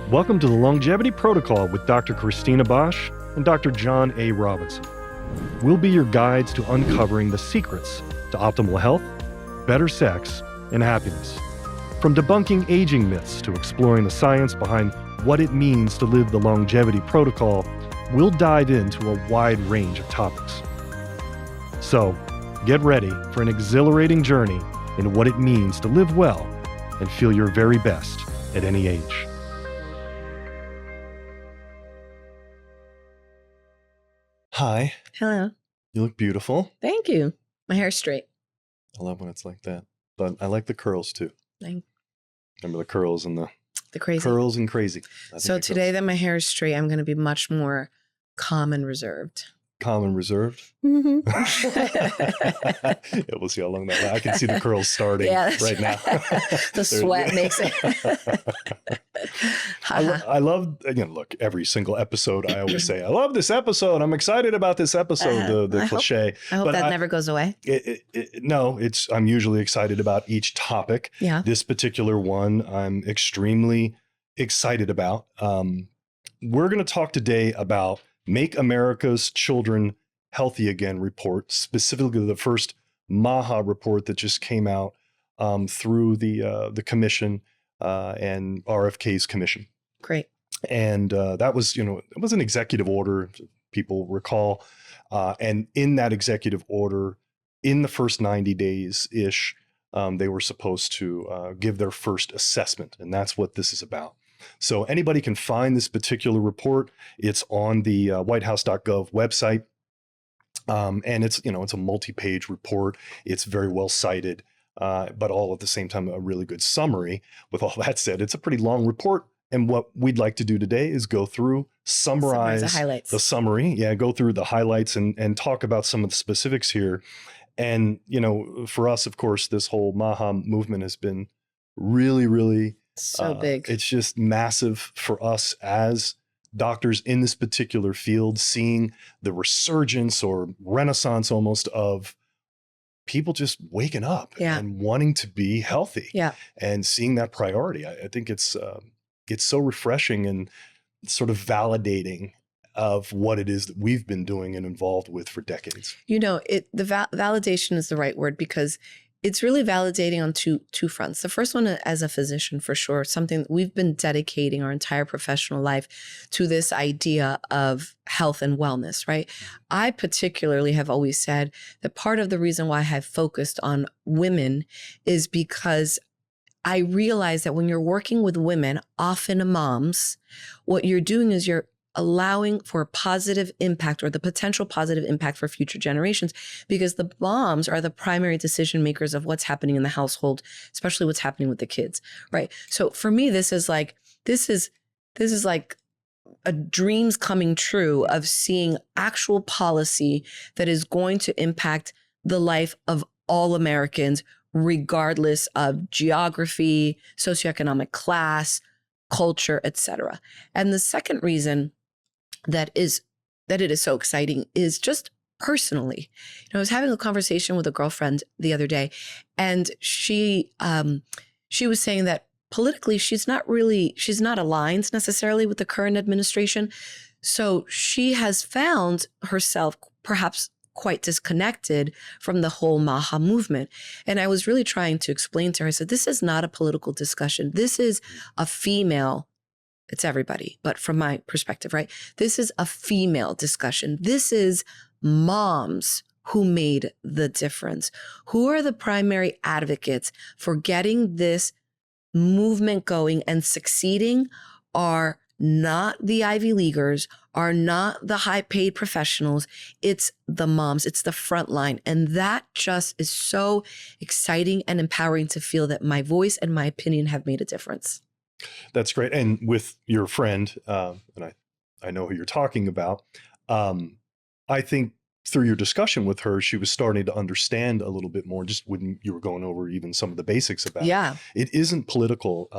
Welcome to the Longevity Protocol with Dr. Christina Bosch and Dr. John A. Robinson. We'll be your guides to uncovering the secrets to optimal health, better sex, and happiness. From debunking aging myths to exploring the science behind what it means to live the Longevity Protocol, we'll dive into a wide range of topics. So, get ready for an exhilarating journey in what it means to live well and feel your very best at any age. Hi. Hello. You look beautiful. Thank you. My hair's straight. I love when it's like that. But I like the curls too. Thank Remember the curls and the crazy. curls and crazy. So today that my hair is straight, I'm going to be much more calm and reserved. Calm and reserved. Mm-hmm. Yeah, we'll see how long that lasts. I can see the curls starting right now. The sweat makes it. I love, again, look, every single episode I always say, I love this episode. I'm excited about this episode, the cliche. I hope that never goes away. No, I'm usually excited about each topic. Yeah. This particular one, I'm extremely excited about. We're going to talk today about Make America's Children Healthy Again report, specifically the first MAHA report that just came out through the commission and RFK's commission. Great. And that was, it was an executive order, if people recall. And in that executive order, in the first 90 days-ish, they were supposed to give their first assessment. And that's what this is about. So anybody can find this particular report. It's on the whitehouse.gov website. And it's a multi-page report. It's very well cited, but all at the same time, a really good summary. With all that said, it's a pretty long report. And what we'd like to do today is go through, summarize the summary. Yeah, go through the highlights and talk about some of the specifics here. And, for us, of course, this whole MAHA movement has been really, really so big. It's just massive for us as doctors in this particular field, seeing the resurgence or renaissance almost of people just waking up and wanting to be healthy and seeing that priority. I think it's so refreshing and sort of validating of what it is that we've been doing and involved with for decades. Validation is the right word, because it's really validating on two fronts. The first one, as a physician, for sure, something that we've been dedicating our entire professional life to, this idea of health and wellness, right? I particularly have always said that part of the reason why I have focused on women is because I realize that when you're working with women, often moms, what you're doing is you're allowing for a positive impact, or the potential positive impact, for future generations, because the moms are the primary decision makers of what's happening in the household, especially what's happening with the kids, right? So for me, this is like a dreams coming true of seeing actual policy that is going to impact the life of all Americans, regardless of geography, socioeconomic class, culture, etc. And the second reason that it is so exciting is just personally. I was having a conversation with a girlfriend the other day, and she was saying that politically she's not aligned necessarily with the current administration. So she has found herself perhaps quite disconnected from the whole MAHA movement. And I was really trying to explain to her, I said, this is not a political discussion. This is a female, it's everybody, but from my perspective, right? This is a female discussion. This is moms who made the difference, who are the primary advocates for getting this movement going and succeeding, are not the Ivy Leaguers, are not the high-paid professionals. It's the moms. It's the front line. And that just is so exciting and empowering to feel that my voice and my opinion have made a difference. That's great. And with your friend, and I know who you're talking about, I think through your discussion with her, she was starting to understand a little bit more, just when you were going over even some of the basics about it. It isn't political.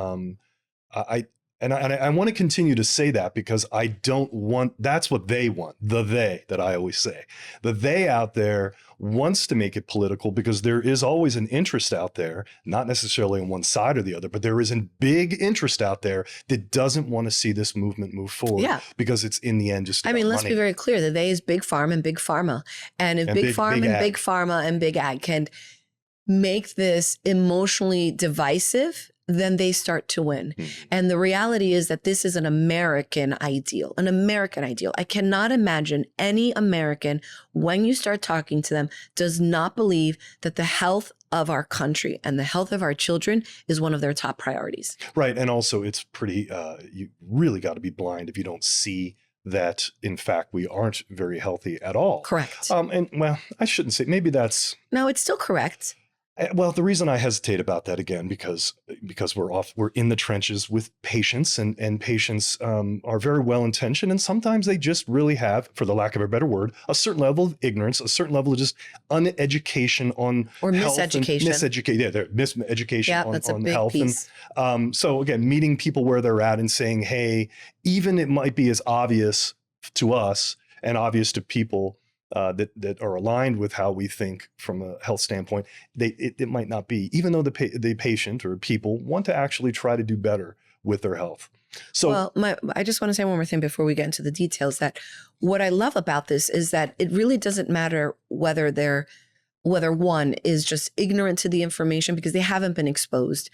And I want to continue to say that because I don't want, that's what they want, the they that I always say. The they out there wants to make it political because there is always an interest out there, not necessarily on one side or the other, but there is a big interest out there that doesn't want to see this movement move forward because it's in the end just about let's money. be very clear. The they is big farm and big pharma. And if big farm and big pharma and big ag can make this emotionally divisive, then they start to win. And the reality is that this is an American ideal, I cannot imagine any American, when you start talking to them, does not believe that the health of our country and the health of our children is one of their top priorities. Right. And also it's pretty, you really got to be blind if you don't see that, in fact, we aren't very healthy at all. Correct. And well, I shouldn't say, maybe that's... No, it's still correct. Well, the reason I hesitate about that again, because we're in the trenches with patients, and patients are very well intentioned, and sometimes they just really have, for the lack of a better word, a certain level of ignorance, a certain level of just uneducation on or health miseducation. Miseducation that's on a big health. Piece. And so again, meeting people where they're at and saying, hey, even it might be as obvious to us and obvious to people that are aligned with how we think from a health standpoint, it might not be, even though the patient or people want to actually try to do better with their health. So, I just want to say one more thing before we get into the details, that what I love about this is that it really doesn't matter whether one is just ignorant to the information because they haven't been exposed,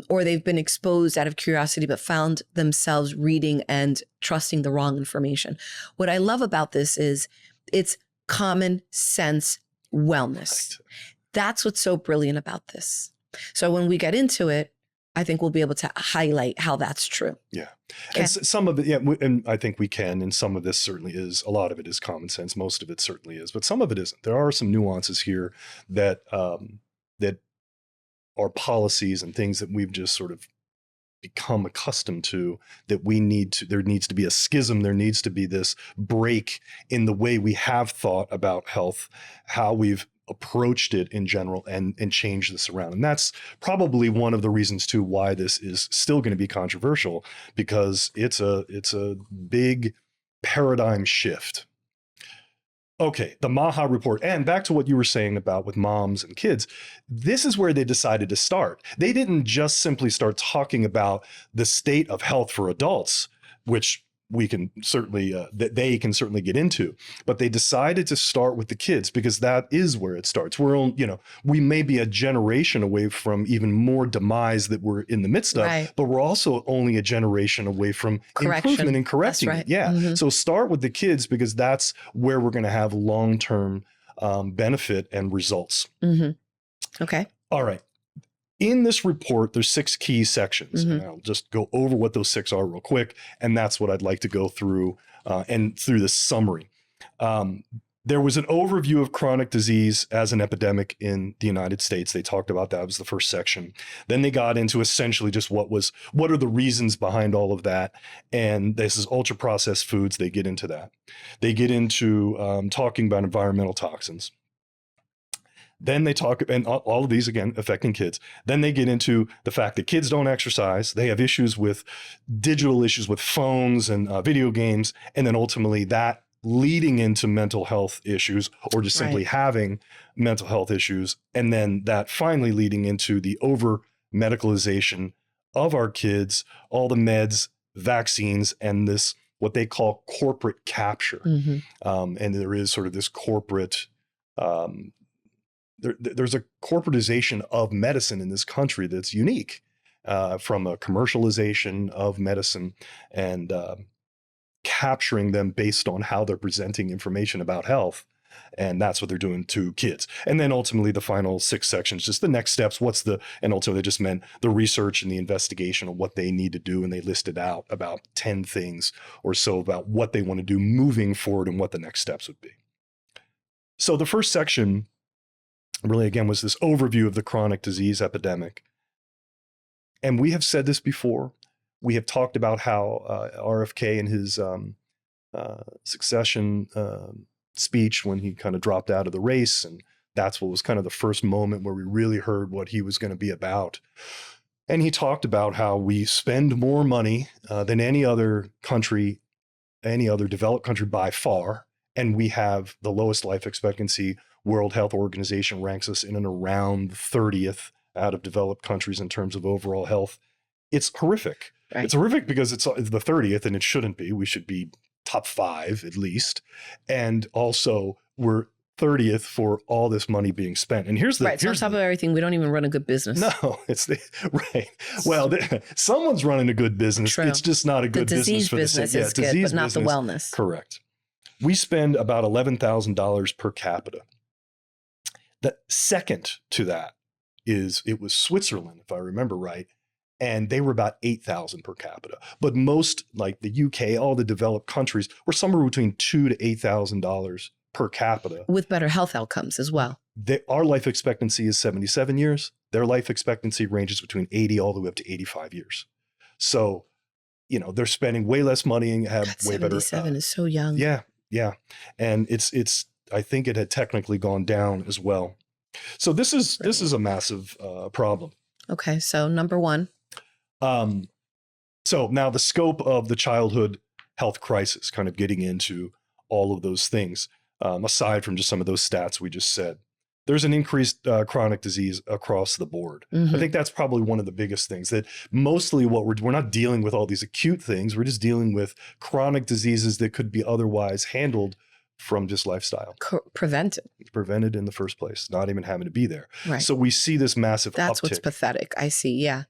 or they've been exposed out of curiosity but found themselves reading and trusting the wrong information. What I love about this is it's common sense wellness. Right. That's what's so brilliant about this. So when we get into it, I think we'll be able to highlight how that's true. Yeah. Okay. And some of it, and I think we can, and some of this certainly is, a lot of it is common sense. Most of it certainly is, but some of it isn't. There are some nuances here that, that are policies and things that we've just sort of become accustomed to, that there needs to be a schism. There needs to be this break in the way we have thought about health, how we've approached it in general, and change this around. And that's probably one of the reasons too why this is still going to be controversial, because it's a big paradigm shift. Okay, the MAHA report, and back to what you were saying about with moms and kids, this is where they decided to start. They didn't just simply start talking about the state of health for adults, which we can certainly, that they can certainly get into, but they decided to start with the kids because that is where it starts. We may be a generation away from even more demise that we're in the midst of, right, but we're also only a generation away from improvement and correcting it. Yeah. Mm-hmm. So start with the kids because that's where we're going to have long-term benefit and results. Mm-hmm. Okay. All right. In this report, there's 6 key sections, mm-hmm, and I'll just go over what those 6 are real quick, and that's what I'd like to go through and through the summary. There was an overview of chronic disease as an epidemic in the United States. They talked about that. It was the first section. Then they got into essentially just what are the reasons behind all of that, and this is ultra-processed foods. They get into that. They get into talking about environmental toxins. Then they talk, and all of these, again, affecting kids. Then they get into the fact that kids don't exercise. They have digital issues with phones and video games. And then ultimately that leading into mental health issues, or just simply having mental health issues. And then that finally leading into the over-medicalization of our kids, all the meds, vaccines, and this, what they call corporate capture. Mm-hmm. And there is sort of this corporate, there's a corporatization of medicine in this country that's unique, from a commercialization of medicine and capturing them based on how they're presenting information about health. And that's what they're doing to kids. And then ultimately the final 6 sections, just the next steps, and ultimately they just meant the research and the investigation of what they need to do. And they listed out about 10 things or so about what they want to do moving forward and what the next steps would be. So the first section really, again, was this overview of the chronic disease epidemic. And we have said this before. We have talked about how RFK in his succession speech, when he kind of dropped out of the race, and that's what was kind of the first moment where we really heard what he was going to be about. And he talked about how we spend more money than any other country, any other developed country by far. And we have the lowest life expectancy. World Health Organization ranks us in and around 30th out of developed countries in terms of overall health. It's horrific. Right. It's horrific because it's the 30th and it shouldn't be. We should be top 5 at least. And also we're 30th for all this money being spent. And here's the right. So on top of everything, we don't even run a good business. No, it's right. Well, someone's running a good business. True. It's just not a good business for the business is good, but not the wellness. Correct. We spend about $11,000 per capita. The second to that it was Switzerland, if I remember right, and they were about 8,000 per capita. But most, like the UK, all the developed countries, were somewhere between $2,000 to $8,000 per capita. With better health outcomes as well. Our life expectancy is 77 years. Their life expectancy ranges between 80 all the way up to 85 years. So, they're spending way less money and have way better. 77 is so young. Yeah. Yeah. And it's, I think it had technically gone down as well. So this is a massive problem. Okay. So number one. So now the scope of the childhood health crisis, kind of getting into all of those things, aside from just some of those stats we just said, there's an increased chronic disease across the board. Mm-hmm. I think that's probably one of the biggest things, that mostly what we're not dealing with all these acute things. We're just dealing with chronic diseases that could be otherwise handled from just lifestyle. Prevented in the first place, not even having to be there. Right. So we see this massive That's uptick. What's pathetic. I see. Yeah.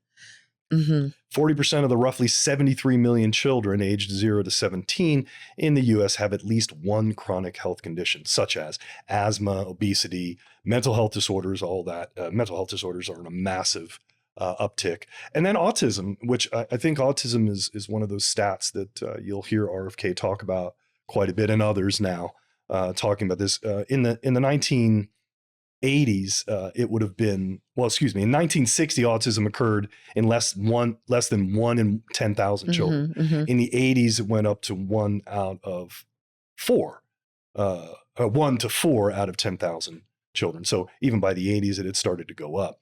Mm-hmm. 40% of the roughly 73 million children aged 0 to 17 in the US have at least one chronic health condition, such as asthma, obesity, mental health disorders, all that. Mental health disorders are in a massive uptick. And then autism, which I think autism is one of those stats that you'll hear RFK talk about quite a bit, and others now talking about this. In the 1980s, it would have been, in 1960, autism occurred in less than 1 in 10,000 children. Mm-hmm. In the 80s, it went up to 1 out of 4, 1 to 4 out of 10,000 children. So even by the 80s, it had started to go up,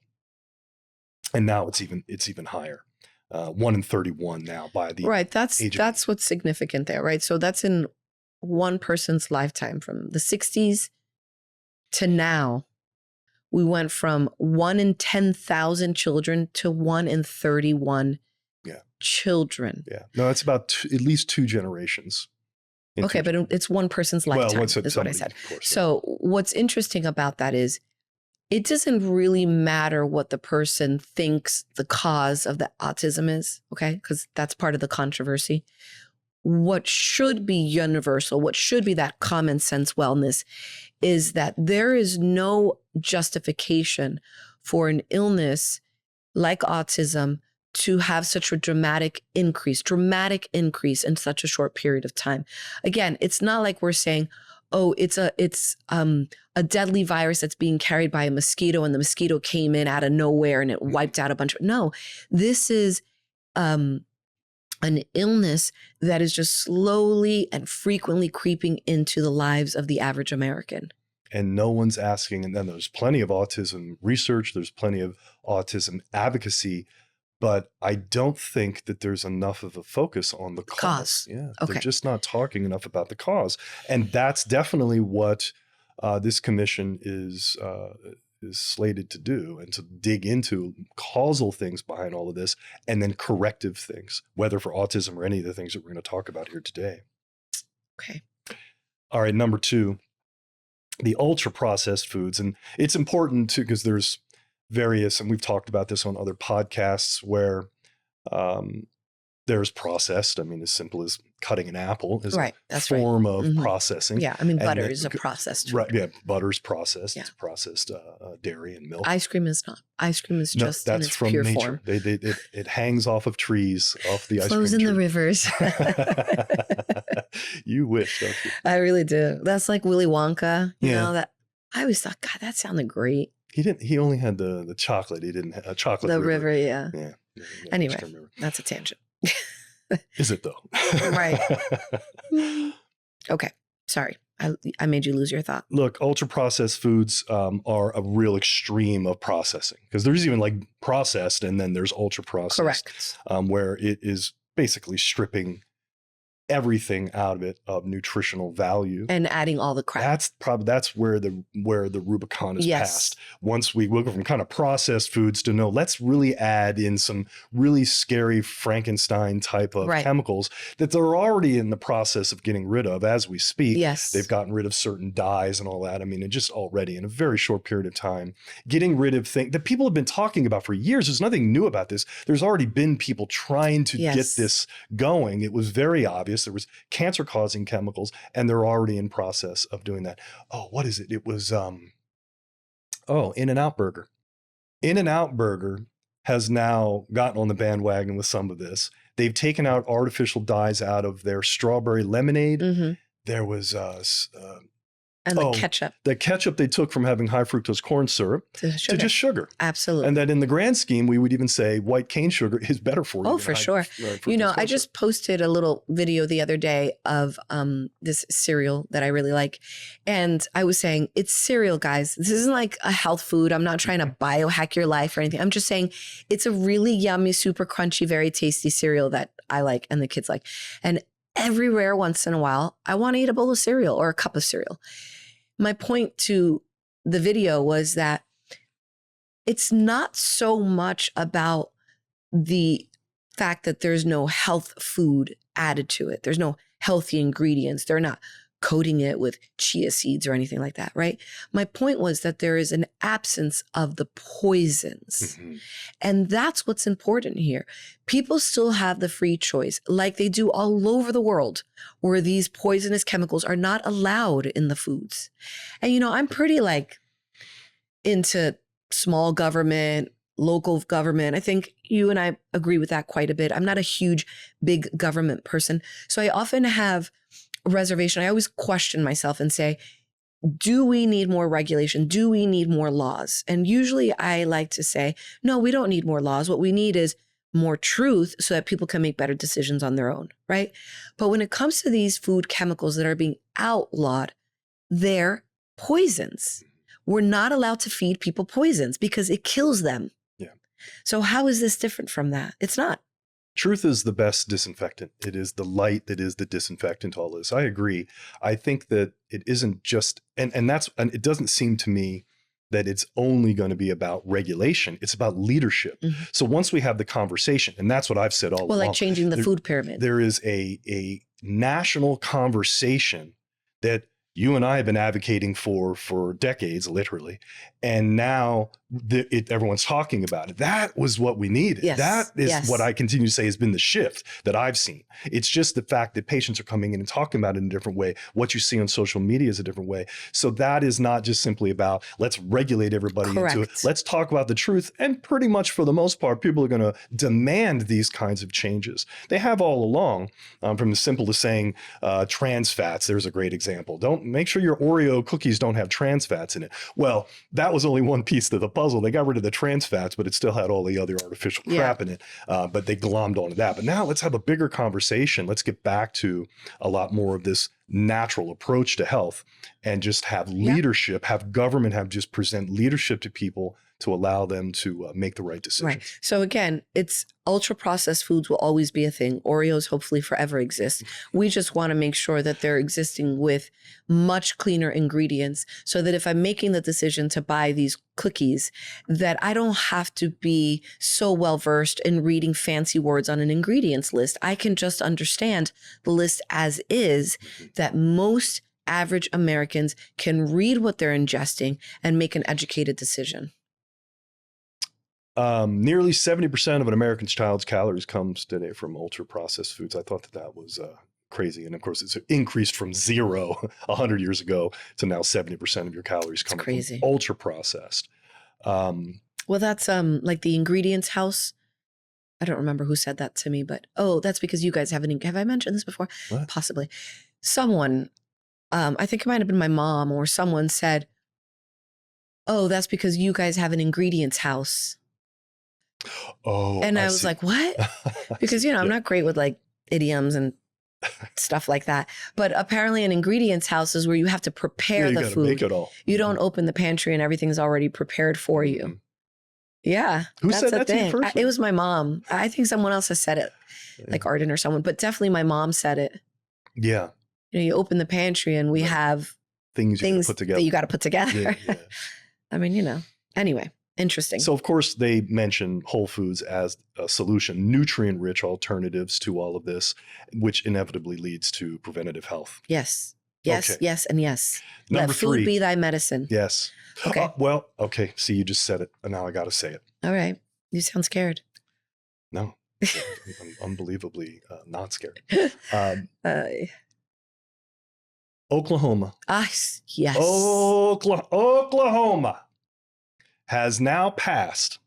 and now it's even higher. 1 in 31 now by the right. That's what's significant there, right? So that's in one person's lifetime, from the 60s to now. We went from 1 in 10,000 children to 1 in 31 children. Yeah. No, it's about at least 2 generations. Okay, but it's one person's lifetime, is what I said. So what's interesting about that is it doesn't really matter what the person thinks the cause of the autism is, okay? Because that's part of the controversy. What should be universal, what should be that common sense wellness, is that there is no justification for an illness like autism to have such a dramatic increase in such a short period of time. Again, it's not like we're saying, oh, it's a deadly virus that's being carried by a mosquito, and the mosquito came in out of nowhere and it wiped out a bunch of. No, this is an illness that is just slowly and frequently creeping into the lives of the average American. And no one's asking, and then there's plenty of autism research, there's plenty of autism advocacy, but I don't think that there's enough of a focus on the cause. Yeah, okay. They're just not talking enough about the cause. And that's definitely what this commission is slated to do, and to dig into causal things behind all of this, and then corrective things, whether for autism or any of the things that we're going to talk about here today. Okay. All right. Number 2, the ultra processed foods. And it's important too, because there's various, and we've talked about this on other podcasts, where there's processed. I mean, as simple as cutting an apple is a form of processing. Yeah. I mean, butter is a processed food. Right. Yeah. Butter's processed. Yeah. It's processed dairy and milk. Ice cream is not. Ice cream is just in its pure form. It hangs off of trees, off the ice cream flows in tree. the rivers. You wish, don't you? I really do. That's like Willy Wonka. You know, that I always thought, God, that sounded great. He only had the chocolate. He didn't have a chocolate. The river, yeah. Anyway, that's that's a tangent. Is it though? Right. Okay. Sorry. I made you lose your thought. Look, ultra processed foods are a real extreme of processing, because there's even like processed and then there's ultra processed. Correct. Where it is basically stripping everything out of it of nutritional value and adding all the crap. That's where the Rubicon is Yes. passed. Once we go from kind of processed foods to no, let's really add in some really scary Frankenstein type of Right. chemicals that they're already in the process of getting rid of as we speak. Yes. They've gotten rid of certain dyes and all that. I mean, and just already in a very short period of time, getting rid of things that people have been talking about for years. There's nothing new about this. There's already been people trying to Yes. get this going. It was very obvious. There was cancer-causing chemicals, and they're already in process of doing that. Oh, what is it? It was In-N-Out Burger. In-N-Out Burger has now gotten on the bandwagon with some of this. They've taken out artificial dyes out of their strawberry lemonade. Mm-hmm. There was and the ketchup. The ketchup they took from having high fructose corn syrup to just sugar. Absolutely. And that in the grand scheme, we would even say white cane sugar is better for you. Oh, for sure. You know, I just posted a little video the other day of this cereal that I really like. And I was saying, it's cereal, guys. This isn't like a health food. I'm not trying to biohack your life or anything. I'm just saying it's a really yummy, super crunchy, very tasty cereal that I like and the kids like. And every rare once in a while, I want to eat a bowl of cereal or a cup of cereal. My point to the video was that it's not so much about the fact that there's no health food added to it. There's no healthy ingredients. They're not coating it with chia seeds or anything like that, right? My point was that there is an absence of the poisons. Mm-hmm. And that's what's important here. People still have the free choice, like they do all over the world, where these poisonous chemicals are not allowed in the foods. And, you know, I'm pretty into small government, local government. I think you and I agree with that quite a bit. I'm not a huge, big government person. So I often have reservation. I always question myself and say, do we need more regulation? Do we need more laws? And usually I like to say, no, we don't need more laws. What we need is more truth so that people can make better decisions on their own, right? But when it comes to these food chemicals that are being outlawed, they're poisons. We're not allowed to feed people poisons because it kills them. Yeah. So how is this different from that? It's not. Truth is the best disinfectant. It is the light that is the disinfectant to all this. I agree. I think that it isn't just, and it doesn't seem to me that it's only going to be about regulation. It's about leadership. Mm-hmm. So once we have the conversation, and that's what I've said all along. Well, like changing the food pyramid. There is a national conversation that you and I have been advocating for decades, literally. And now everyone's talking about it. That was what we needed. Yes. That is what I continue to say has been the shift that I've seen. It's just the fact that patients are coming in and talking about it in a different way. What you see on social media is a different way. So that is not just simply about let's regulate everybody into it. Let's talk about the truth. And pretty much for the most part, people are going to demand these kinds of changes. They have all along, from the simple as saying trans fats. There's a great example. Don't make sure your Oreo cookies don't have trans fats in it. Well, that was only one piece of the puzzle. They got rid of the trans fats, but it still had all the other artificial crap in it. But they glommed onto that. But now let's have a bigger conversation. Let's get back to a lot more of this natural approach to health and just have leadership, have government just present leadership to people to allow them to make the right decisions. Right. So again, it's ultra processed foods will always be a thing. Oreos hopefully forever exist. We just want to make sure that they're existing with much cleaner ingredients so that if I'm making the decision to buy these cookies, that I don't have to be so well versed in reading fancy words on an ingredients list. I can just understand the list as is, that most average Americans can read what they're ingesting and make an educated decision. Nearly 70% of an American's child's calories comes today from ultra processed foods. I thought that was crazy. And of course, it's increased from 0 100 years ago to now 70% of your calories come from ultra processed. Well, that's like the Ingredients House. I don't remember who said that to me, but that's because you guys have I mentioned this before? What? Possibly. Someone, I think it might have been my mom or someone said, oh, that's because you guys have an Ingredients House. Oh, and I was like, what? Because, I'm not great with like idioms and stuff like that. But apparently in ingredients houses where you have to prepare you the gotta food, make it all. you don't open the pantry and everything's already prepared for you. Mhm. Yeah. Who that's said a that to you thing. first? It was my mom. I think someone else has said it, like Arden or someone, but definitely my mom said it. Yeah. You know, you open the pantry and we Right. have Things you gotta put together. that you got to put together. Yeah, yeah. I mean, you know, anyway, interesting. So, of course, they mention whole foods as a solution, nutrient-rich alternatives to all of this, which inevitably leads to preventative health. Yes. Yes, Okay. yes, and yes. Number Let food 3. be thy medicine. Yes. Okay. Well, okay. See, you just said it, and now I got to say it. All right. You sound scared. No, I'm unbelievably not scared. Oklahoma. Yes. Oklahoma has now passed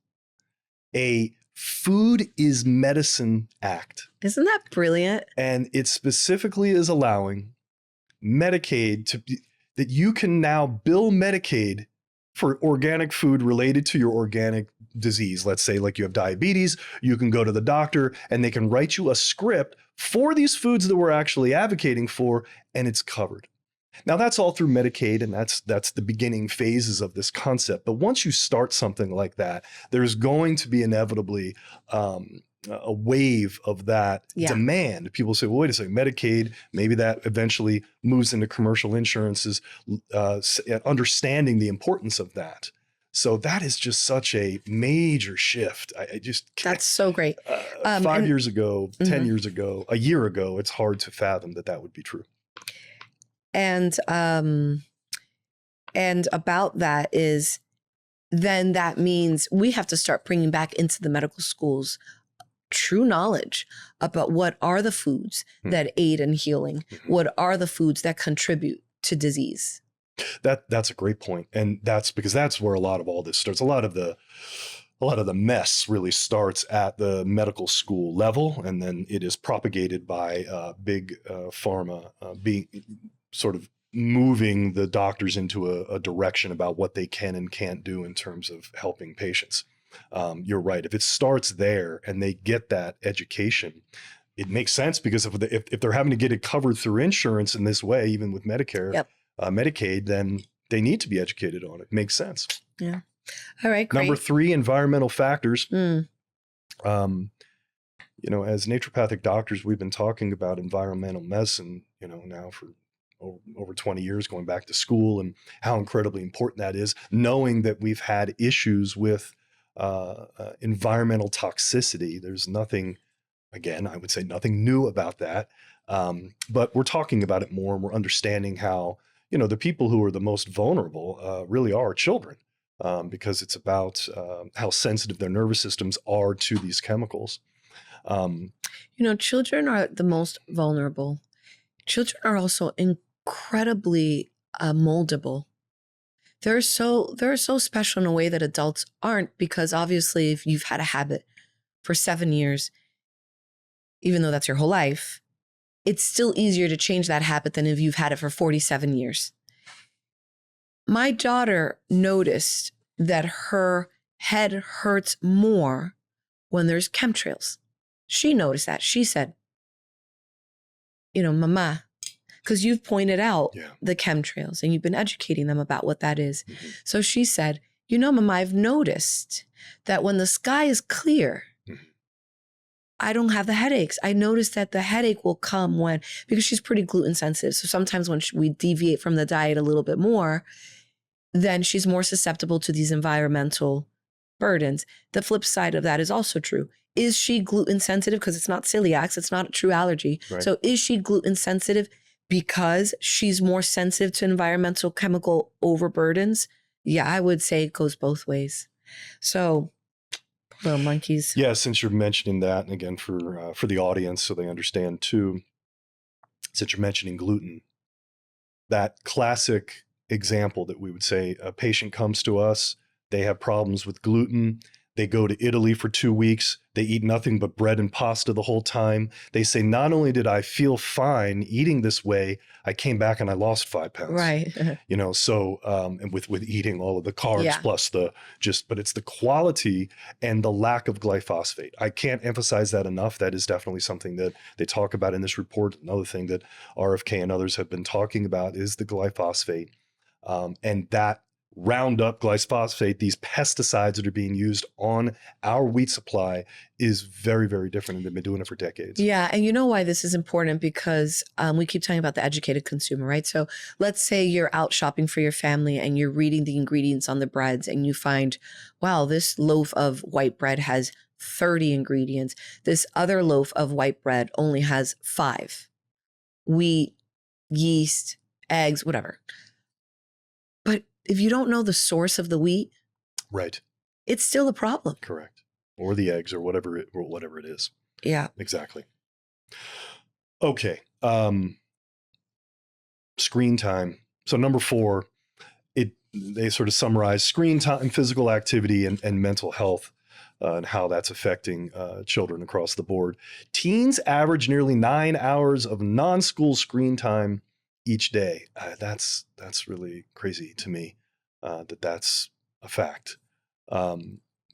a Food is Medicine Act. Isn't that brilliant? And it specifically is allowing Medicaid that you can now bill Medicaid for organic food related to your organic disease. Let's say like you have diabetes, you can go to the doctor and they can write you a script for these foods that we're actually advocating for, and it's covered. Now that's all through Medicaid, and that's the beginning phases of this concept. But once you start something like that, there's going to be inevitably a wave of that demand. People say, well, wait a second, Medicaid, maybe that eventually moves into commercial insurances, understanding the importance of that. So that is just such a major shift. I just can't. That's so great. 5 years ago, 10 years ago, a year ago, it's hard to fathom that would be true. And about that is then that means we have to start bringing back into the medical schools true knowledge about what are the foods that aid in healing, what are the foods that contribute to disease. That's a great point. And that's because that's where a lot of all this starts. A lot of the mess really starts at the medical school level, and then it is propagated by big pharma being sort of moving the doctors into a direction about what they can and can't do in terms of helping patients. You're right. If it starts there and they get that education, it makes sense, because if they're having to get it covered through insurance in this way, even with Medicare, Medicaid, then they need to be educated on it. Makes sense. Yeah. All right. Great. Number 3, environmental factors. You know, as naturopathic doctors, we've been talking about environmental medicine, you know, now for over 20 years, going back to school, and how incredibly important that is, knowing that we've had issues with environmental toxicity. There's nothing, again, I would say nothing new about that. But we're talking about it more, and we're understanding how, you know, the people who are the most vulnerable really are children, because it's about how sensitive their nervous systems are to these chemicals. You know, children are the most vulnerable. Children are also incredibly moldable. They're so special in a way that adults aren't, because obviously if you've had a habit for 7 years, even though that's your whole life, it's still easier to change that habit than if you've had it for 47 years. My daughter noticed that her head hurts more when there's chemtrails. She noticed that. She said, you know, Mama, because you've pointed out the chemtrails and you've been educating them about what that is. So she said, you know, Mama, I've noticed that when the sky is clear, I don't have the headaches. I noticed that the headache will come because she's pretty gluten sensitive. So sometimes when we deviate from the diet a little bit more, then she's more susceptible to these environmental burdens. The flip side of that is also true. Is she gluten sensitive? Because it's not celiac, it's not a true allergy. Right. So is she gluten sensitive because she's more sensitive to environmental chemical overburdens? Yeah, I would say it goes both ways. So, little monkeys. Yeah, since you're mentioning that, and again for the audience so they understand too, since you're mentioning gluten, that classic example that we would say a patient comes to us, they have problems with gluten, They go to Italy for 2 weeks. They eat nothing but bread and pasta the whole time. They say, not only did I feel fine eating this way, I came back and I lost 5 pounds. Right. You know, so and with eating all of the carbs Yeah. plus but it's the quality and the lack of glyphosate. I can't emphasize that enough. That is definitely something that they talk about in this report. Another thing that RFK and others have been talking about is the glyphosate, and that Roundup, glyphosate, these pesticides that are being used on our wheat supply is very, very different, and they've been doing it for decades. Yeah. And you know why this is important? Because we keep talking about the educated consumer, right? So let's say you're out shopping for your family and you're reading the ingredients on the breads and you find, wow, this loaf of white bread has 30 ingredients. This other loaf of white bread only has 5. Wheat, yeast, eggs, whatever. But if you don't know the source of the wheat, Right. it's still a problem. Correct. Or the eggs or whatever it is. Yeah. Exactly. Okay. Screen time. So number 4, they sort of summarize screen time, physical activity, and mental health, and how that's affecting children across the board. Teens average nearly 9 hours of non-school screen time each day. That's really crazy to me, that's a fact.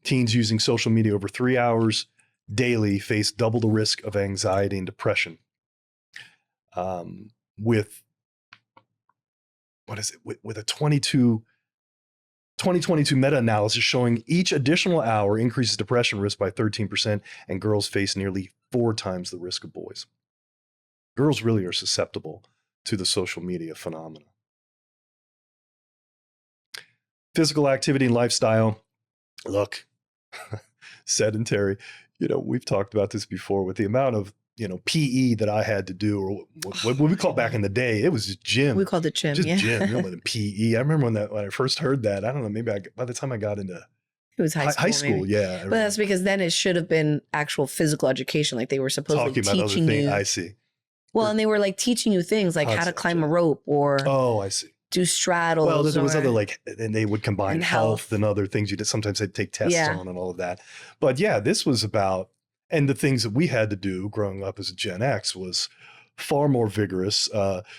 Teens using social media over 3 hours daily face double the risk of anxiety and depression. With a 2022 meta-analysis showing each additional hour increases depression risk by 13%, and girls face nearly 4 times the risk of boys. Girls really are susceptible to the social media phenomena. Physical activity and lifestyle. Look, sedentary. You know, we've talked about this before with the amount of, PE that I had to do, or what we called back in the day, it was just gym. We called it gym. Just Yeah. gym, the PE. I remember when I first heard that, I don't know, maybe by the time I got into It was high school. maybe. Yeah. But that's because then it should have been actual physical education. Like they were supposedly talking about other teaching things. you. I see. Well, and they were like teaching you things like how to Concepts, climb yeah. a rope or Oh, I see. do straddles. Well, there was or- other and they would combine and health health. and other things. Sometimes they'd take tests Yeah. on and all of that. But yeah, this was about, and the things that we had to do growing up as a Gen X was far more vigorous,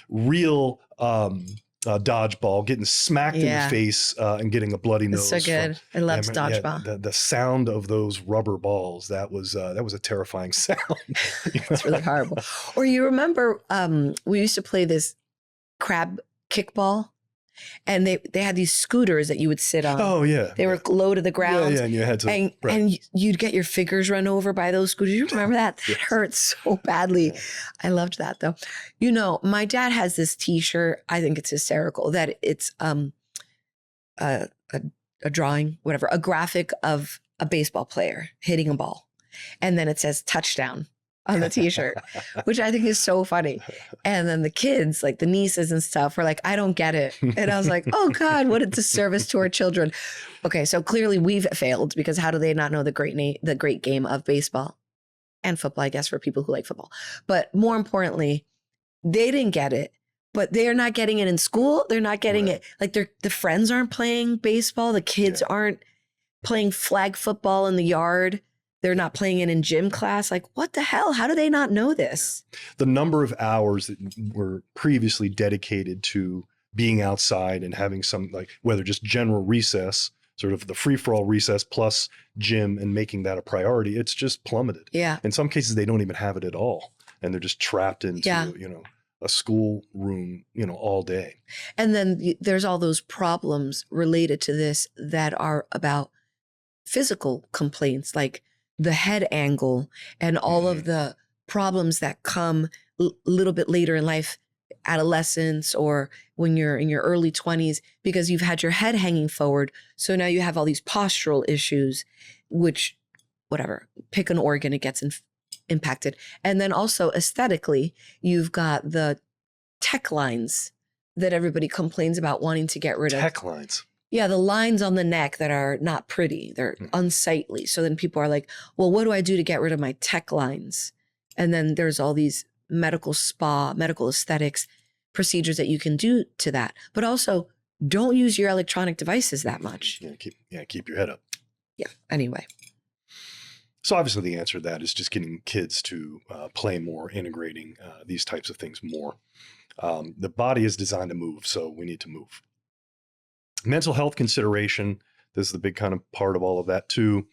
real dodgeball, getting smacked in the Yeah. face and getting a bloody nose. It's so good. I loved Yeah, dodgeball. the sound of those rubber balls, that was a terrifying sound. It's really horrible. Or you remember we used to play this crab kickball, and they had these scooters that you would sit on. Oh yeah. They were low to the ground. Yeah, and you had to and you'd get your figures run over by those scooters. You remember that? That Yes. hurt so badly. Yeah. I loved that though. My dad has this T-shirt. I think it's hysterical that it's a drawing, whatever, a graphic of a baseball player hitting a ball, and then it says touchdown on the T-shirt, which I think is so funny. And then the kids, like the nieces and stuff, were like, I don't get it. And I was like, oh God, what a disservice to our children. Okay, so clearly we've failed, because how do they not know the great game of baseball and football, I guess, for people who like football. But more importantly, they didn't get it, but they're not getting it in school. They're not getting Right. it. Like the friends aren't playing baseball. The kids aren't playing flag football in the yard. They're not playing it in gym class. Like, what the hell? How do they not know this? The number of hours that were previously dedicated to being outside and having some, like, whether just general recess, sort of the free-for-all recess plus gym, and making that a priority, it's just plummeted. Yeah. In some cases, they don't even have it at all, and they're just trapped into, Yeah. a school room, all day. And then there's all those problems related to this that are about physical complaints, like the head angle and all of the problems that come a little bit later in life, adolescence, or when you're in your early 20s, because you've had your head hanging forward. So now you have all these postural issues, which, whatever, pick an organ, it gets impacted. And then also aesthetically, you've got the tech lines that everybody complains about wanting to get rid of. Tech lines. Yeah, the lines on the neck that are not pretty, they're unsightly. So then people are like, well, what do I do to get rid of my tech lines? And then there's all these medical aesthetics procedures that you can do to that. But also, don't use your electronic devices that much. Keep your head up. Yeah. Anyway. So obviously the answer to that is just getting kids to play more, integrating these types of things more. The body is designed to move, so we need to move. Mental health consideration, this is the big kind of part of all of that too.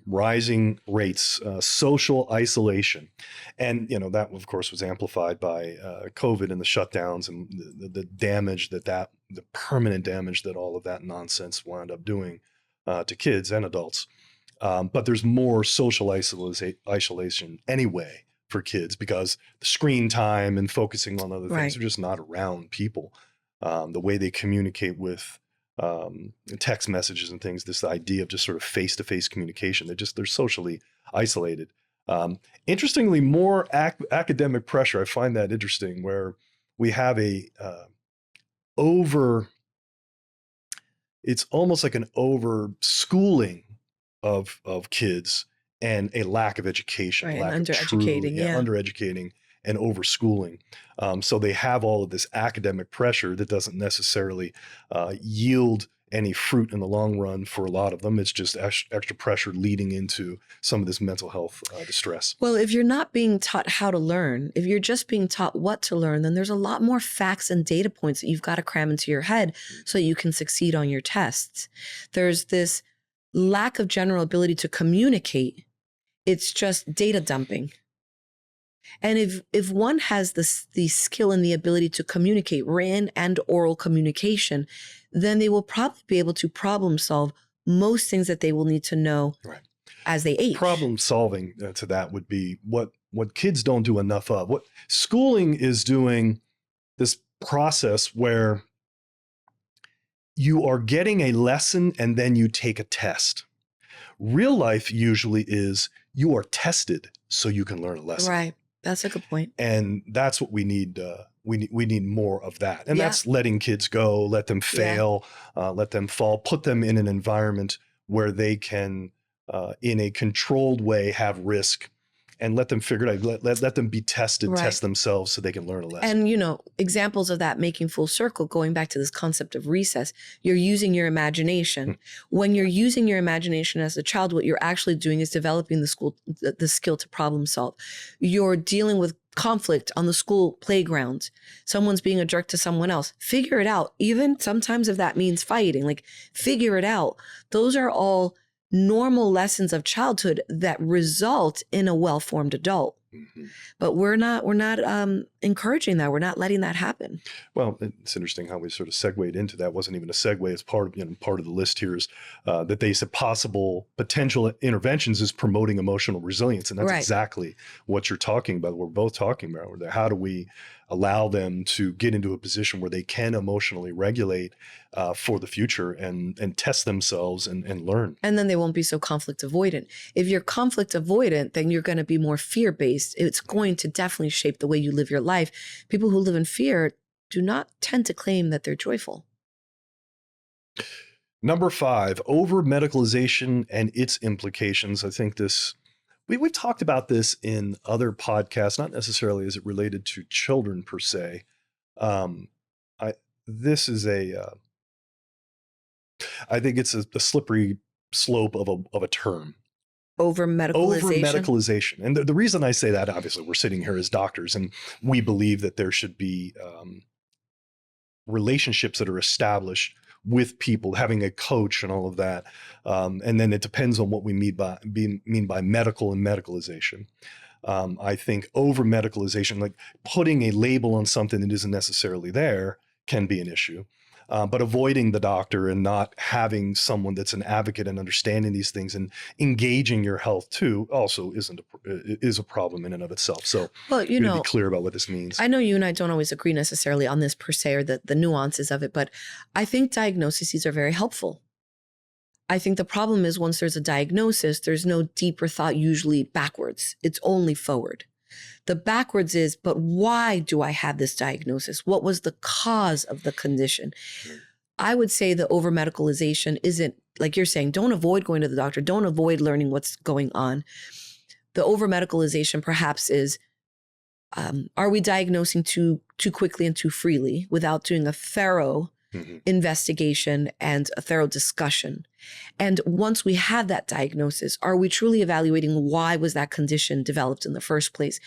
Rising rates, social isolation. And, that of course was amplified by COVID and the shutdowns and the damage the permanent damage that all of that nonsense wound up doing to kids and adults. But there's more social isolation anyway for kids because the screen time and focusing on other things are just not around people. The way they communicate with text messages and things, this idea of just sort of face-to-face communication, they're socially isolated. Interestingly, more academic pressure. I find that interesting where we have it's almost like an over schooling of kids and a lack of education, undereducating and over schooling. So they have all of this academic pressure that doesn't necessarily yield any fruit in the long run for a lot of them. It's just extra pressure leading into some of this mental health distress. Well, if you're not being taught how to learn, if you're just being taught what to learn, then there's a lot more facts and data points that you've got to cram into your head so that you can succeed on your tests. There's this lack of general ability to communicate. It's just data dumping. And if one has the skill and the ability to communicate, written and oral communication, then they will probably be able to problem solve most things that they will need to know as they age. Problem solving to that would be what kids don't do enough of. What schooling is doing, this process where you are getting a lesson and then you take a test. Real life usually is you are tested so you can learn a lesson. Right. That's a good point. And that's what we need. We need more of that. And that's letting kids go, let them fail, let them fall, put them in an environment where they can, in a controlled way, have risk and let them figure it out. Let them be tested, test themselves so they can learn a lesson. And, examples of that making full circle, going back to this concept of recess, you're using your imagination. When you're using your imagination as a child, what you're actually doing is developing the skill to problem solve. You're dealing with conflict on the school playground. Someone's being a jerk to someone else. Figure it out. Even sometimes if that means fighting, figure it out. Those are all normal lessons of childhood that result in a well-formed adult. But we're not encouraging that. We're not letting that happen. Well, it's interesting how we sort of segued into that. It wasn't even a segue. It's part of the list here is that they said potential interventions is promoting emotional resilience. And that's exactly what you're talking about. We're both talking about. How do we allow them to get into a position where they can emotionally regulate for the future and test themselves and learn. And then they won't be so conflict avoidant. If you're conflict avoidant, then you're going to be more fear-based. It's going to definitely shape the way you live your life. People who live in fear do not tend to claim that they're joyful. Number 5, over-medicalization and its implications. I think we've talked about this in other podcasts, not necessarily as it related to children per se. I think it's a slippery slope of a term. Over-medicalization. And the reason I say that, obviously, we're sitting here as doctors and we believe that there should be relationships that are established with people, having a coach and all of that. And then it depends on what we mean by medical and medicalization. I think over-medicalization, like putting a label on something that isn't necessarily there, can be an issue. But avoiding the doctor and not having someone that's an advocate and understanding these things and engaging your health too also is a problem in and of itself. So be clear about what this means. I know you and I don't always agree necessarily on this per se or the nuances of it, but I think diagnoses are very helpful. I think the problem is once there's a diagnosis, there's no deeper thought usually backwards. It's only forward. The backwards is, but why do I have this diagnosis? What was the cause of the condition? I would say the over-medicalization isn't, like you're saying, don't avoid going to the doctor. Don't avoid learning what's going on. The over-medicalization perhaps is, are we diagnosing too quickly and too freely without doing a thorough investigation and a thorough discussion. And once we have that diagnosis, are we truly evaluating why was that condition developed in the first place?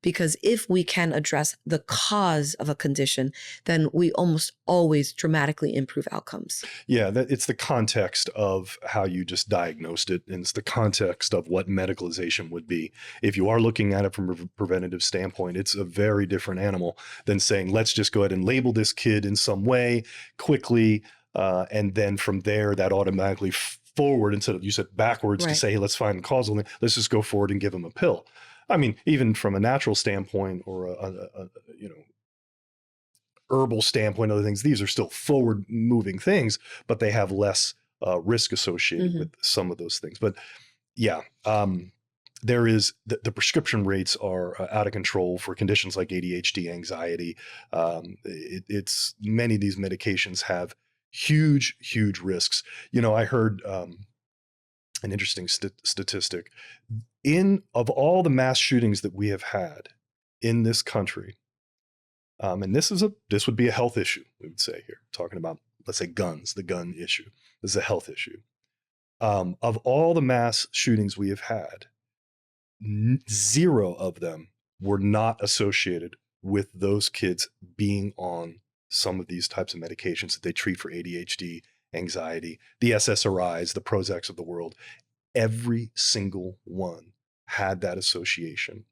Because if we can address the cause of a condition, then we almost always dramatically improve outcomes. Yeah, it's the context of how you just diagnosed it, and it's the context of what medicalization would be. If you are looking at it from a preventative standpoint, it's a very different animal than saying, let's just go ahead and label this kid in some way quickly, and then from there, that automatically forward instead of, you said backwards, to say, hey, let's find the causal link. Let's just go forward and give them a pill. I mean, even from a natural standpoint or a herbal standpoint, other things, these are still forward moving things, but they have less risk associated with some of those things. But yeah, there is the prescription rates are out of control for conditions like ADHD, anxiety. It's many of these medications have huge risks. I heard an interesting statistic. Of all the mass shootings that we have had in this country, and this would be a health issue, we would say here, talking about, let's say, guns, the gun issue. This is a health issue. Of all the mass shootings we have had, 0 of them were not associated with those kids being on some of these types of medications that they treat for ADHD, anxiety, the SSRIs, the Prozacs of the world. Every single one had that association.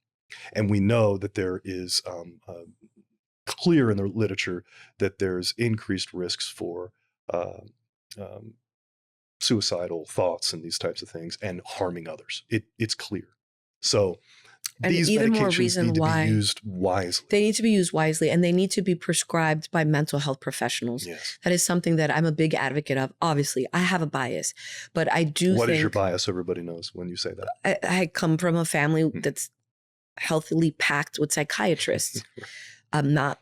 And we know that there is clear in the literature that there's increased risks for suicidal thoughts and these types of things and harming others. It's clear. So and these even more medications reason need to why be used wisely. They need to be used wisely, and they need to be prescribed by mental health professionals. Yes. That is something that I'm a big advocate of. Obviously, I have a bias, but I do What think— is your bias? Everybody knows when you say that. I come from a family that's healthily packed with psychiatrists. I'm not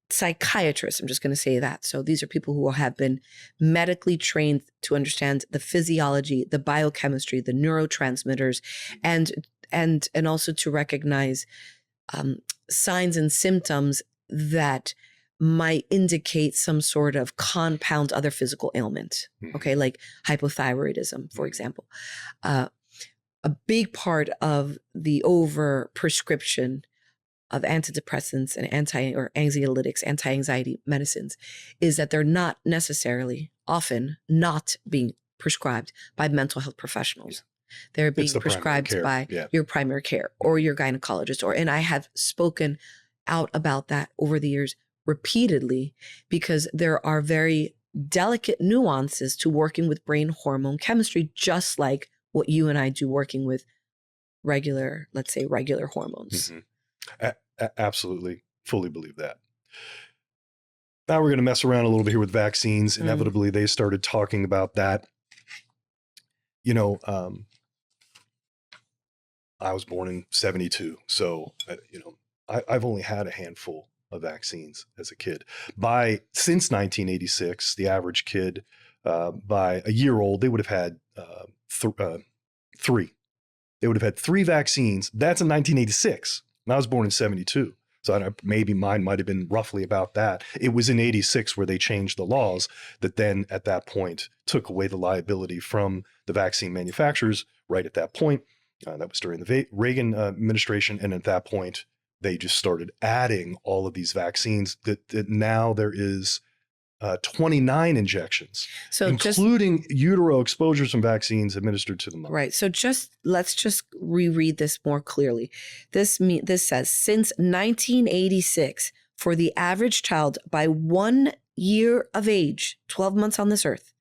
psychiatrists. I'm just going to say that. So these are people who have been medically trained to understand the physiology, the biochemistry, the neurotransmitters, and also to recognize signs and symptoms that might indicate some sort of compound other physical ailment. Okay, like hypothyroidism, for example. A big part of the over prescription of antidepressants and anxiolytics, anti-anxiety medicines, is that they're not necessarily, often not being prescribed by mental health professionals. They're being prescribed by your primary care or your gynecologist. And I have spoken out about that over the years repeatedly, because there are very delicate nuances to working with brain hormone chemistry, just like what you and I do working with regular hormones. Absolutely. Fully believe that. Now we're going to mess around a little bit here with vaccines. Inevitably, they started talking about that. I was born in 1972. So, I've only had a handful of vaccines as a kid. Since 1986, the average kid, by a year old, they would have had 3. They would have had 3 vaccines. That's in 1986. And I was born in 1972. So maybe mine might have been roughly about that. It was in 1986 where they changed the laws that then at that point took away the liability from the vaccine manufacturers right at that point. That was during the Reagan administration. And at that point, they just started adding all of these vaccines that now there is 29 injections, so including utero exposures from vaccines administered to the mother. Right. So let's just reread this more clearly. This says, since 1986, for the average child by 1 year of age, 12 months on this earth,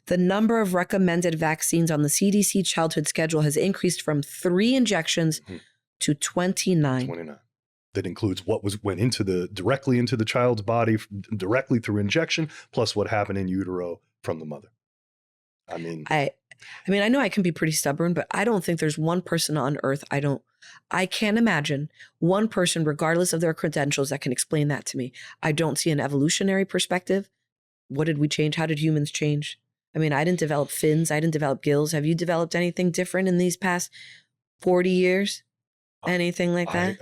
the number of recommended vaccines on the CDC childhood schedule has increased from 3 injections to 29. 29. That includes what went directly into the child's body, directly through injection, plus what happened in utero from the mother. I mean, I know I can be pretty stubborn, but I don't think there's one person on earth. I can't imagine one person, regardless of their credentials, that can explain that to me. I don't see an evolutionary perspective. What did we change? How did humans change? I mean, I didn't develop fins. I didn't develop gills. Have you developed anything different in these past 40 years? Anything like that?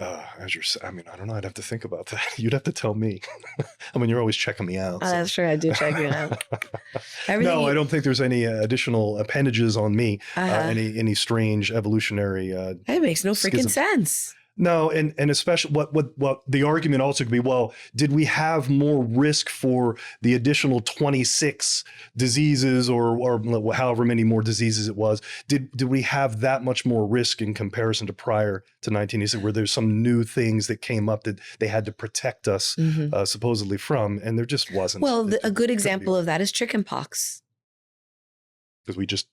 I mean, I don't know. I'd have to think about that. You'd have to tell me. I mean, you're always checking me out. Oh, So. that's true. I do check you out. No, I don't think there's any additional appendages on me. Any strange evolutionary. It makes no freaking sense. No, and especially what the argument also could be, well, did we have more risk for the additional 26 diseases or however many more diseases it was? Did we have that much more risk in comparison to prior to 1986, where there's some new things that came up that they had to protect us supposedly from, and there just wasn't. Well, a good example of that is chickenpox. Because we just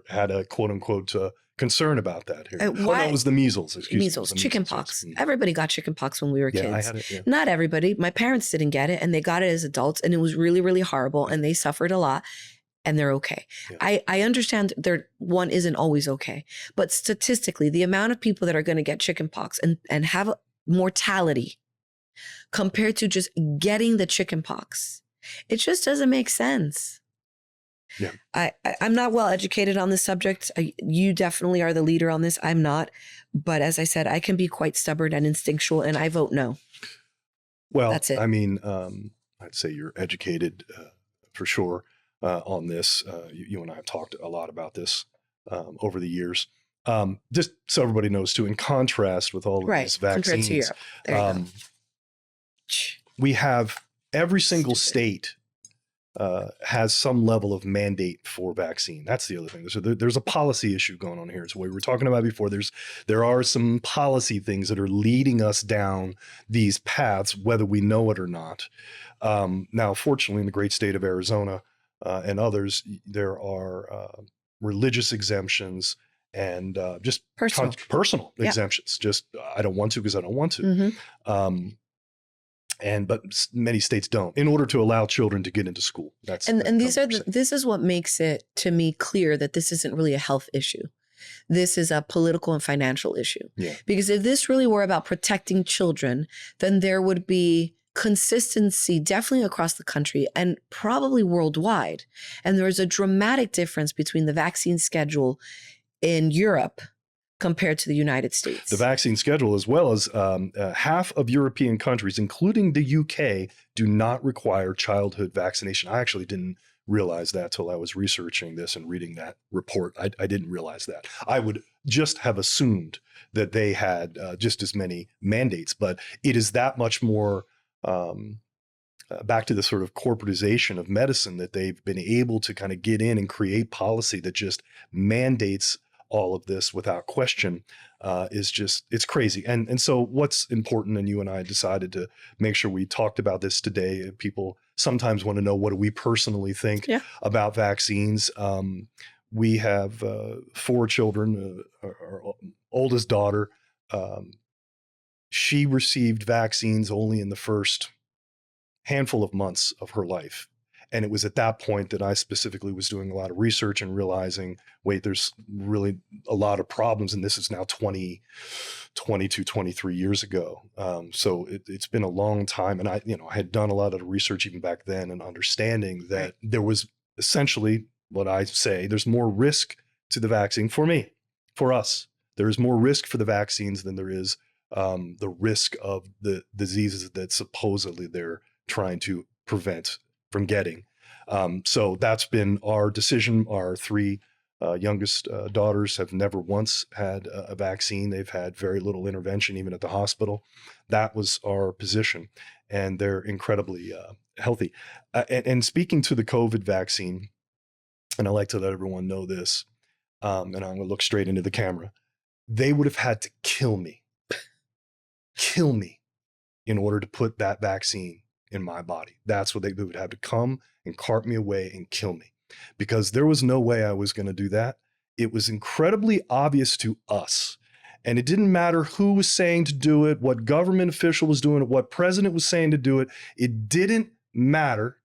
had a quote unquote concern about that here. Why? No, it was the measles. Measles, chickenpox. Everybody got chickenpox when we were kids. I had it, yeah. Not everybody. My parents didn't get it, and they got it as adults, and it was really, really horrible, and they suffered a lot, and they're okay. Yeah. I understand one isn't always okay, but statistically, the amount of people that are going to get chickenpox and have mortality compared to just getting the chickenpox, it just doesn't make sense. Yeah. I'm not well educated on this subject. You definitely are the leader on this. I'm not. But as I said, I can be quite stubborn and instinctual, and I vote no. Well, that's it. I mean, I'd say you're educated for sure on this. You and I have talked a lot about this over the years. Just so everybody knows too, in contrast with all of these vaccines, compared to Europe. There you go. We have every single state has some level of mandate for vaccine. That's the other thing. So there's a policy issue going on here. So what we were talking about before, there are some policy things that are leading us down these paths, whether we know it or not. Now, fortunately, in the great state of Arizona and others, there are religious exemptions and just personal exemptions. Just I don't want to because I don't want to. But many states don't, in order to allow children to get into school. This is what makes it to me clear that this isn't really a health issue. This is a political and financial issue. Yeah. Because if this really were about protecting children, then there would be consistency definitely across the country and probably worldwide. And there's a dramatic difference between the vaccine schedule in Europe compared to the United States. The vaccine schedule, as well as half of European countries, including the UK, do not require childhood vaccination. I actually didn't realize that till I was researching this and reading that report. I didn't realize that. I would just have assumed that they had just as many mandates, but it is that much more back to the sort of corporatization of medicine that they've been able to kind of get in and create policy that just mandates all of this without question it's crazy. And so what's important, and you and I decided to make sure we talked about this today. People sometimes want to know, what do we personally think about vaccines? We have 4 children. Our oldest daughter, she received vaccines only in the first handful of months of her life. And it was at that point that I specifically was doing a lot of research and realizing, wait, there's really a lot of problems. And this is now 23 years ago. So it's been a long time. And I had done a lot of research even back then, and understanding that there was essentially what I say, there's more risk to the vaccine for us. There is more risk for the vaccines than there is the risk of the diseases that supposedly they're trying to prevent from getting. So that's been our decision. Our 3 youngest daughters have never once had a vaccine. They've had very little intervention, even at the hospital. That was our position, and they're incredibly healthy. And speaking to the COVID vaccine, and I like to let everyone know this, and I'm going to look straight into the camera, they would have had to kill me in order to put that vaccine in my body. That's what they would have to come and cart me away and kill me, because there was no way I was going to do that. It was incredibly obvious to us. And it didn't matter who was saying to do it, what government official was doing it, what president was saying to do it. It didn't matter.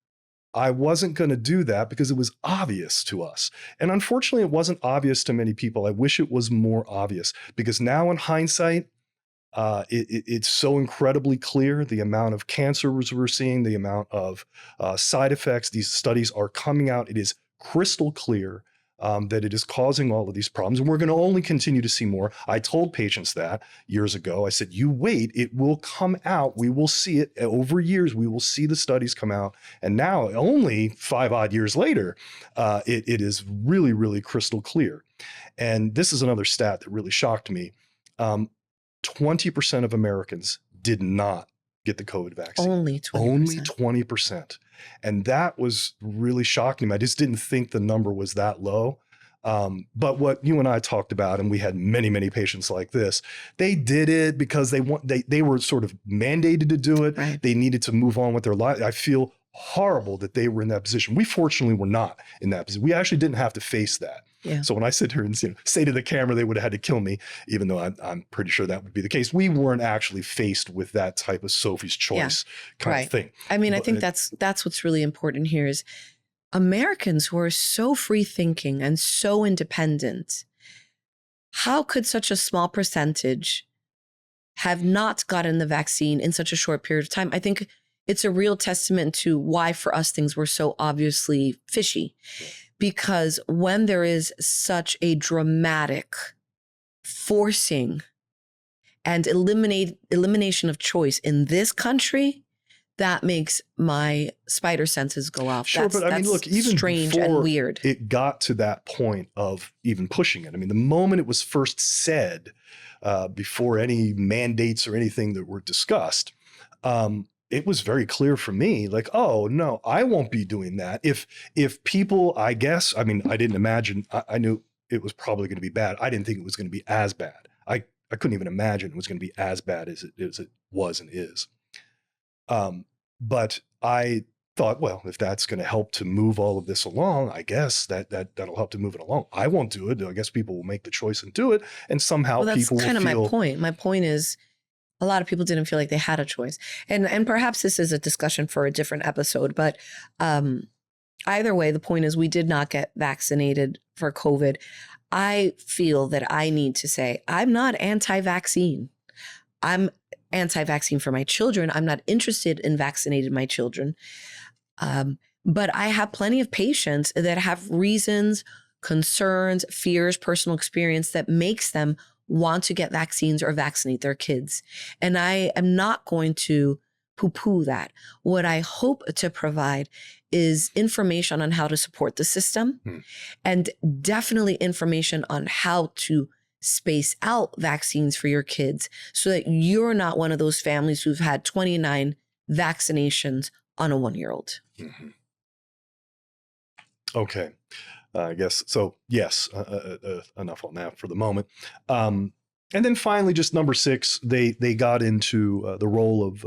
I wasn't going to do that because it was obvious to us. And unfortunately, it wasn't obvious to many people. I wish it was more obvious, because now in hindsight, it's so incredibly clear, the amount of cancers we're seeing, the amount of side effects. These studies are coming out. It is crystal clear that it is causing all of these problems. And we're going to only continue to see more. I told patients that years ago. I said, you wait, it will come out. We will see it over years. We will see the studies come out. And now, only 5 odd years later, it is really, really crystal clear. And this is another stat that really shocked me. 20% of Americans did not get the COVID vaccine. Only 20%. Only 20%. And that was really shocking. I just didn't think the number was that low. But what you and I talked about, and we had many, many patients like this, they did it because they were sort of mandated to do it. Right. They needed to move on with their life. I feel horrible that they were in that position. We fortunately were not in that position. We actually didn't have to face that. Yeah. So when I sit here and say to the camera they would have had to kill me, even though I'm pretty sure that would be the case, we weren't actually faced with that type of Sophie's choice kind of thing. I mean, I think that's what's really important here is Americans who are so free thinking and so independent. How could such a small percentage have not gotten the vaccine in such a short period of time? I think it's a real testament to why for us things were so obviously fishy. Because when there is such a dramatic forcing and elimination of choice in this country, that makes my spider senses go off. Sure, but I mean, look, even strange before and weird. It got to that point of even pushing it. I mean, the moment it was first said, before any mandates or anything that were discussed, it was very clear for me, like, oh no, I won't be doing that. If people, I guess, I mean, I didn't imagine, I knew it was probably going to be bad. I didn't think it was going to be as bad. I couldn't even imagine it was going to be as bad as it was and is. But I thought, well, if that's going to help to move all of this along, I guess that'll help to move it along. I won't do it. I guess people will make the choice and do it. And somehow people will feel. That's kind of my point. My point is, a lot of people didn't feel like they had a choice. And perhaps this is a discussion for a different episode, but either way, the point is we did not get vaccinated for COVID. I feel that I need to say, I'm not anti-vaccine. I'm anti-vaccine for my children. I'm not interested in vaccinating my children. But I have plenty of patients that have reasons, concerns, fears, personal experience that makes them want to get vaccines or vaccinate their kids. And I am not going to poo-poo that. What I hope to provide is information on how to support the system and definitely information on how to space out vaccines for your kids so that you're not one of those families who've had 29 vaccinations on a 1-year-old. Mm-hmm. Okay. I guess so. Yes, enough on that for the moment. And then finally, just number 6, they got into the role of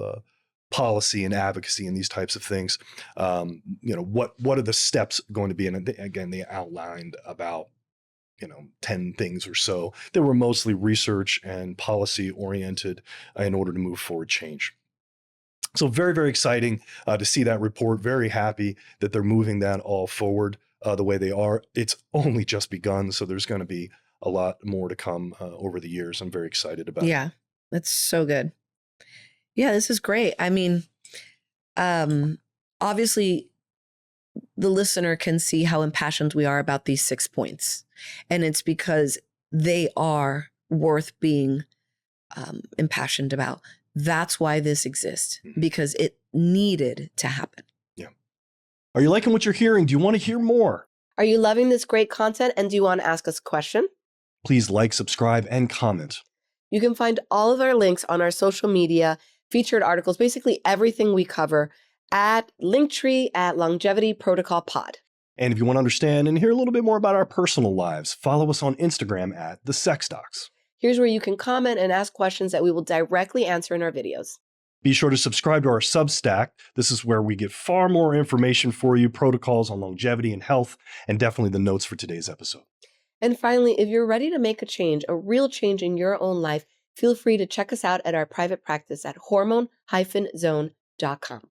policy and advocacy and these types of things. What are the steps going to be? And again, they outlined about 10 things or so that were mostly research and policy oriented in order to move forward change. So very, very exciting to see that report. Very happy that they're moving that all forward the way they are. It's only just begun, so there's going to be a lot more to come over the years. I'm very excited about it. Yeah, that's so good. Yeah, this is great. I mean, obviously, the listener can see how impassioned we are about these 6 points. And it's because they are worth being impassioned about. That's why this exists, because it needed to happen. Yeah. Are you liking what you're hearing? Do you want to hear more? Are you loving this great content and do you want to ask us a question? Please like, subscribe, and comment. You can find all of our links on our social media, featured articles, basically everything we cover at Linktree at Longevity Protocol Pod. And if you want to understand and hear a little bit more about our personal lives, follow us on Instagram at The Sex Docs. Here's where you can comment and ask questions that we will directly answer in our videos. Be sure to subscribe to our Substack. This is where we get far more information for you, protocols on longevity and health, and definitely the notes for today's episode. And finally, if you're ready to make a change, a real change in your own life, feel free to check us out at our private practice at hormone-zone.com.